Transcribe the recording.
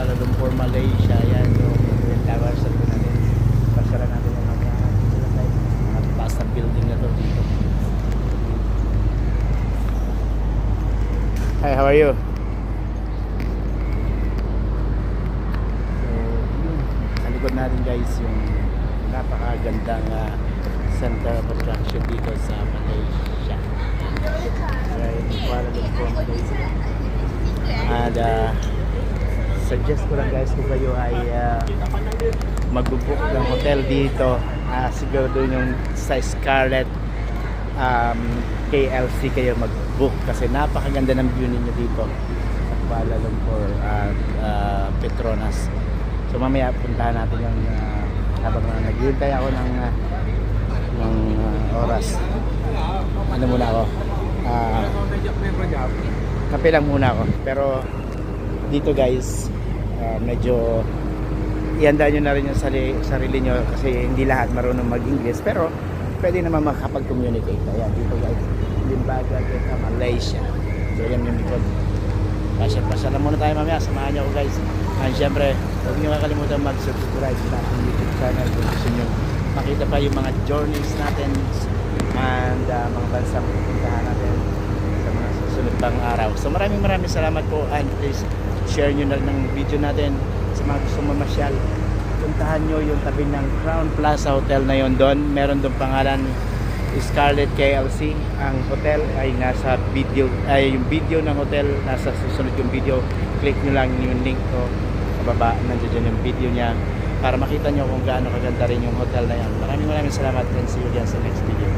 Kuala Lumpur, Malaysia. Yan yung Twin Towers sa natin. Pasyalan natin yung mga taas na building na to dito. Hi, how are you? So, yun. Sa likod natin guys yung napakagandang center of attraction dito sa Malaysia. Right, Kuala Lumpur, Malaysia. And suggest ko lang guys kung kayo ay magbubook ng hotel dito, siguro doon yung sa Scarlett KLC kayo magbook kasi napakaganda ng view ninyo dito sa Kuala Lumpur at Petronas. So mamaya puntahan natin yung habang naghihintay ako ng oras. Ano muna ako? Kape lang muna ako. Pero dito guys, medyo ihandaan nyo na rin yung sarili nyo kasi hindi lahat marunong mag-English. Pero pwede naman makapag-communicate. Ayan, dito guys. Limbaga, dito, Malaysia. So yan yung likod. Pasya lang muna tayo mamaya. Samahan nyo ako guys. And syempre, huwag nyo kakalimutan mag-subscribe sa ating YouTube channel kung gusto nyo makita pa yung mga journeys natin and mga bansang pupuntahan natin sa mga susunod pang araw. So maraming salamat po and please share nyo na ng video natin sa mga gusto mamasyal. Puntahan nyo yung tabi ng Crown Plaza Hotel na yon doon. Meron doon pangalan Scarlett KLC. Ang hotel ay nasa video, ay yung video ng hotel nasa susunod yung video. Click nyo lang yung link ko sa baba, nandiyan yung video niya para makita nyo kung gaano kaganda rin yung hotel na yan. Maraming salamat and see you again sa next video.